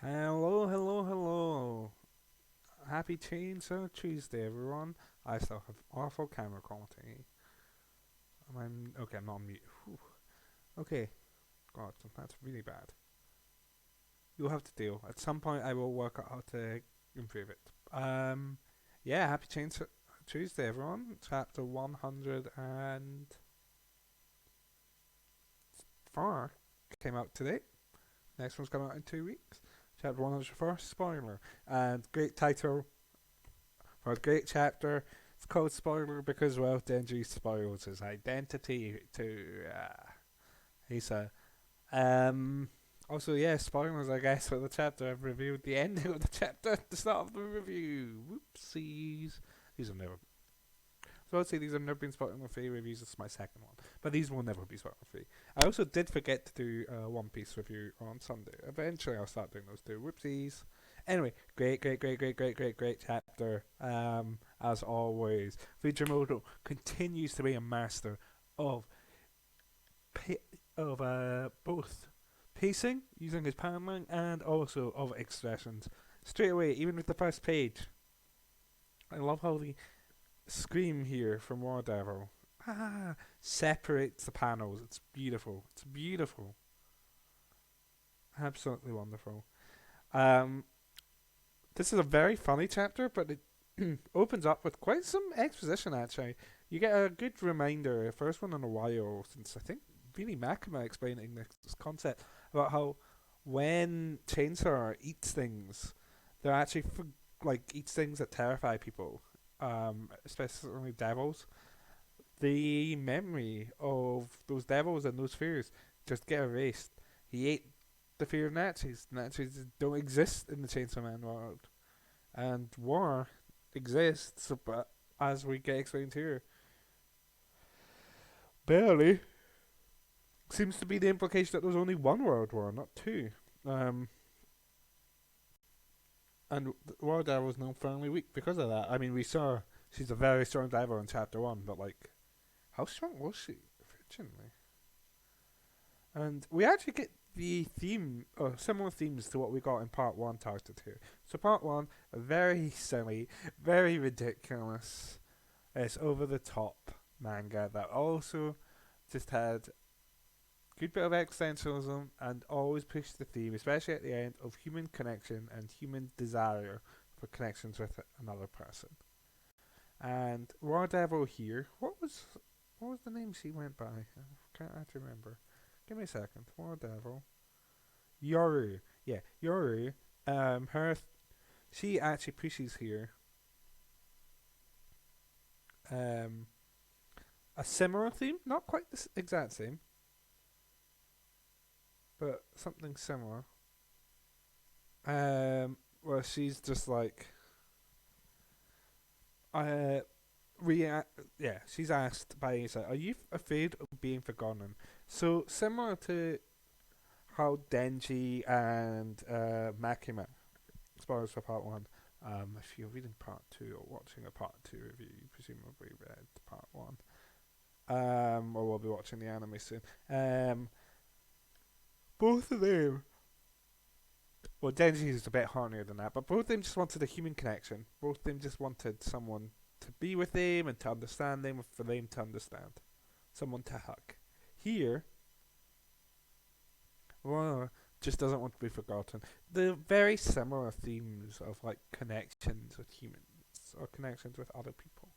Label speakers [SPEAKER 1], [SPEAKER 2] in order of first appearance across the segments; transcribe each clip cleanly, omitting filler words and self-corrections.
[SPEAKER 1] Hello, hello, hello. Happy Chewsday, everyone. I still have awful camera quality. Okay, I'm not on mute. Whew. Okay, God, that's really bad. You'll have to deal. At some point, I will work out how to improve it. Yeah, happy Tuesday, everyone. Chapter 104 came out today. Next one's coming out in 2 weeks. Chapter 104, spoiler. And great title for a great chapter. It's called spoiler because, well, Denji spoils his identity to Hisa. Also, yeah, spoilers, I guess, for the chapter. I've reviewed the ending of the chapter at the start of the review. Whoopsies. These have never. So I'd say these have never been spoiler free reviews. This is my second one, but these will never be spoiler free. I also did forget to do a One Piece review on Sunday. Eventually, I'll start doing those too. Whoopsies. Anyway, great chapter. As always, Fujimoto continues to be a master of both pacing using his paneling and also of expressions. Straight away, even with the first page, I love how the scream here from War Devil separates the panels. It's beautiful. It's beautiful. Absolutely wonderful. Um, this is a very funny chapter, but it opens up with quite some exposition. Actually, you get a good reminder. First one in a while since I think really Makima explaining this concept about how when Chainsaw eats things, they're actually like eats things that terrify people, especially devils. The memory of those devils and those fears just get erased. He ate the fear of Nazis. Nazis don't exist in the Chainsaw Man world, and war exists, but as we get explained here, barely. Seems to be the implication that there's only one world war, not two. Um, and War Devil was known fairly weak because of that. I mean, we saw she's a very strong diver in chapter one, but like, how strong was she originally? And we actually get the theme, or similar themes to what we got in part one touted here. So part one, a very silly, very ridiculous, it's over the top manga that also just had good bit of existentialism and always pushed the theme, especially at the end, of human connection and human desire for connections with another person. And War Devil here, what was the name she went by? I can't actually remember. Give me a second. War Devil. Yoru. Yeah, Yoru. She actually pushes here um, a similar theme, not quite the exact same, but something similar. Where she's just like, uh, yeah, she's asked by Isa, "Are you afraid of being forgotten?" So similar to how Denji and Makima, spoilers for part one. If you're reading part two or watching a part two review, you presumably read part one. Or we'll be watching the anime soon. Both of them. Well, Denji is a bit hornier than that, but both of them just wanted a human connection. Both of them just wanted someone to be with them and to understand them, for them to understand. Someone to hug. Here, well, just doesn't want to be forgotten. The very similar themes of like connections with humans or connections with other people.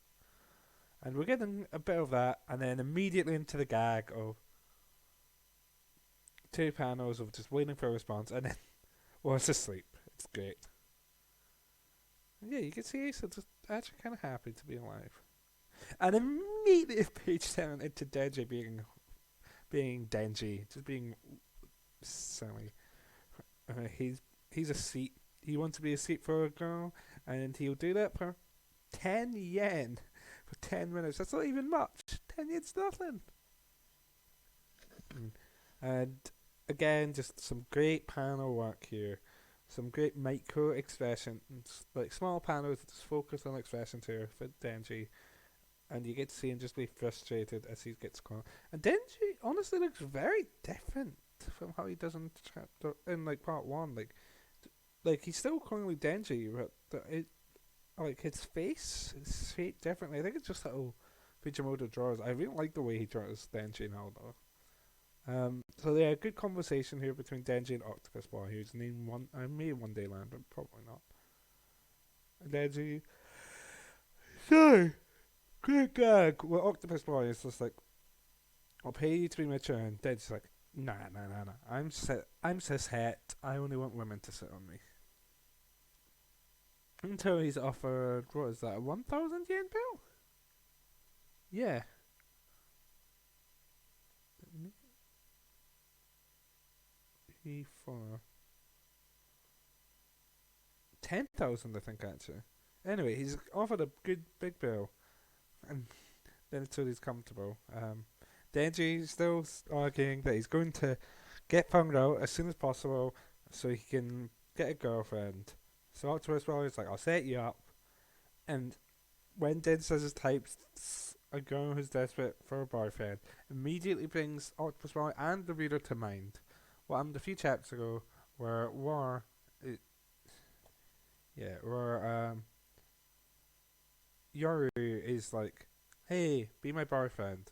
[SPEAKER 1] And we're getting a bit of that, and then immediately into the gag of two panels of just waiting for a response, and then was asleep. It's great. And yeah, you can see Asa just actually kind of happy to be alive. And immediately page down into Denji being Denji, just being silly. He's a seat. He wants to be a seat for a girl, and he'll do that for 10 yen for 10 minutes. That's not even much. 10 yen's nothing. Mm. And again, just some great panel work here. Some great micro expressions, like small panels that just focus on expressions here for Denji, and you get to see him just be frustrated as he gets caught. And Denji honestly looks very different from how he does in chapter in like part one. Like like he's still calling like Denji, but like his fate differently. I think it's just how Fujimoto draws. I really like the way he draws Denji now, though. So yeah, good conversation here between Denji and Octopus Boy, who's named one. I may one day land, but probably not. Denji, sorry, great gag. Well, Octopus Boy is just like, I'll pay you to be my chair, and Denji's like, nah, nah, nah, nah. I'm cis het. I only want women to sit on me. Until he's offered, what is that, a 1,000 yen bill? Yeah. For 10,000, I think, actually. Anyway, he's offered a good big bill, and then until he's comfortable. Denji's still arguing that he's going to get found out as soon as possible so he can get a girlfriend. So Octopus Boy's like, I'll set you up. And when Den says his types, a girl who's desperate for a boyfriend immediately brings Octopus Boy and the reader to mind what happened a few chapters ago, where Yoru is like, "Hey, be my boyfriend,"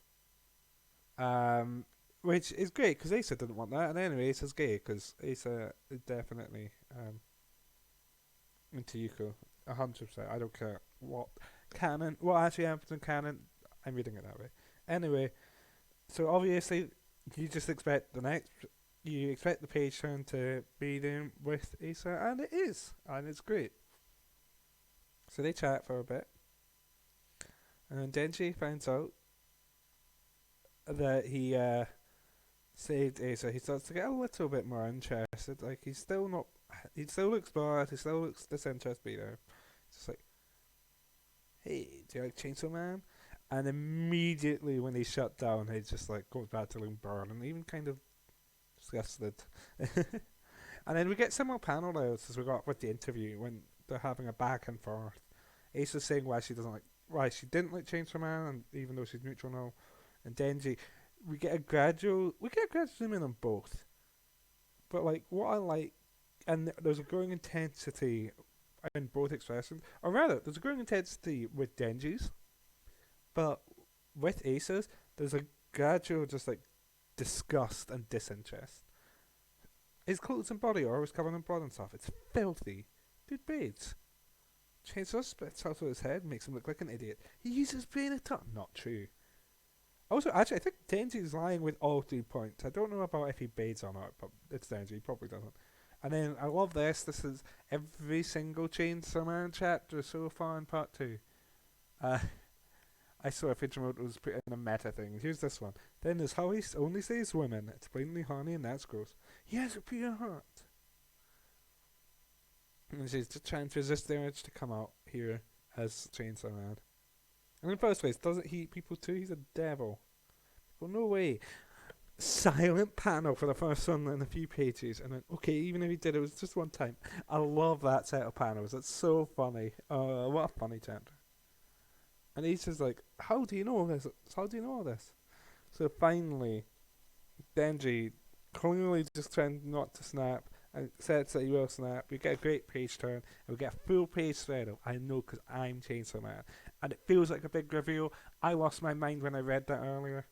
[SPEAKER 1] um, which is great because Asa didn't want that, and anyway, Asa's gay because Asa is definitely into Yuko, 100%. I don't care what actually happens in canon. I'm reading it that way. Anyway, so obviously you just expect you expect the page turn to be them with Asa, and it is, and it's great. So they chat for a bit, and Denji finds out that he saved Asa. He starts to get a little bit more interested. Like he's still not. He still looks bored. He still looks disinterested. But it's just like, hey, do you like Chainsaw Man? And immediately when he shut down, he just like goes back to looking bored and even kind of disgusted. And then we get some more panel layouts as we got with the interview when they're having a back and forth. Asa's saying why she didn't like Chainsaw Man, and even though she's neutral now, and Denji, we get a gradual zoom in on both. But like what I like, and there's a growing intensity in both expressions, or rather, there's a growing intensity with Denji's, but with Asa's, there's a gradual just like disgust and disinterest. His clothes and body are always covered in blood and stuff. It's filthy. Dude bathes. Chainsaw spits out of his head, makes him look like an idiot. He uses brain attack. Not true. Also, actually, I think Denji's lying with all 3 points. I don't know about if he bathes or not, but it's Denji. He probably doesn't. And then I love this. This is every single Chainsaw Man chapter so far in part 2. I saw if Fujimoto's put in a meta thing. Here's this one. Then there's how he only saves women. It's blatantly horny and that's gross. He has a pure heart. And she's just trying to resist the urge to come out here as Chainsaw Man. And in the first place, doesn't he eat people too? He's a devil. Well, no way. Silent panel for the first one in a few pages, and then okay, even if he did, it was just one time. I love that set of panels. It's so funny. What a funny chapter. And he's just like, "How do you know this? How do you know all this?" So finally, Denji, clearly just trying not to snap, and says that he will snap. We get a great page turn, and we get a full page thread of I know because I'm Chainsaw Man, and it feels like a big reveal. I lost my mind when I read that earlier.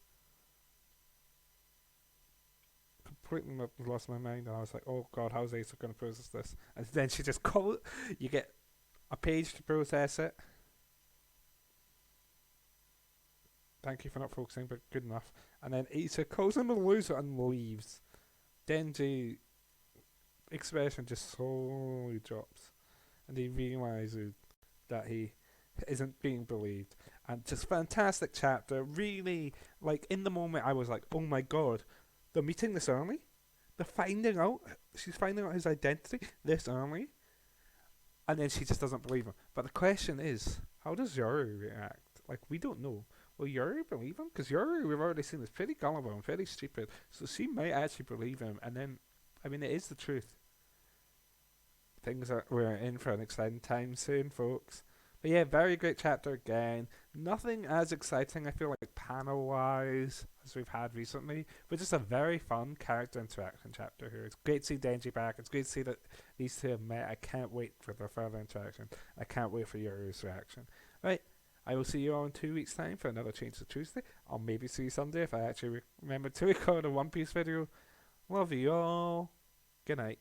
[SPEAKER 1] Completely lost my mind, and I was like, "Oh God, how's Asa going to process this?" And then she just call it. You get a page to process it. Thank you for not focusing, but good enough. And then Asa calls him a loser and leaves. Denji expression just slowly drops, and he realizes that he isn't being believed. And just fantastic chapter. Really, like in the moment, I was like, "Oh my God, they're meeting this early. They're finding out. She's finding out his identity this early." And then she just doesn't believe him. But the question is, how does Yoru react? Like, we don't know. Will Yoru believe him? Because Yoru, we've already seen, is pretty gullible and very stupid. So she might actually believe him. And then, I mean, it is the truth. We're in for an exciting time soon, folks. But yeah, very great chapter again. Nothing as exciting, I feel like panel wise, as we've had recently, but just a very fun character interaction chapter here. It's great to see Denji back. It's great to see that these two have met. I can't wait for their further interaction. I can't wait for Yoru's reaction. Right, I will see you all in 2 weeks' time for another Change to Tuesday. I'll maybe see you someday if I actually remember to record a One Piece video. Love you all. Good night.